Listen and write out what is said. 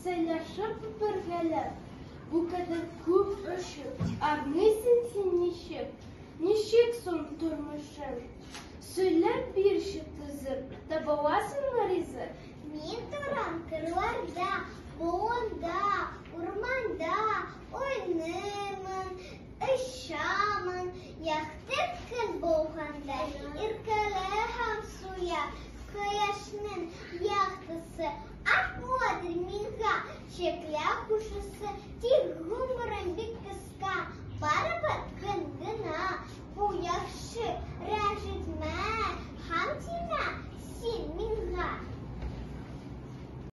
сөйләшеп бергәләп, бу кадәр күп очып, армыйсың син ничек? Ничек соң тормышың? Сөйләп бирче түзеп, табыласыңмы ризык? Мин торам кырларда, буында, урманда, уйныймын, очамын, яхтыр көн булганда, иркәләһәм суя, кояшның яхтысы, акладыр миңа, чеклә кушысы, тик гомерем бик кыска, барыбер көн гына, бу яхшы рәнҗетмә, һәм тимә,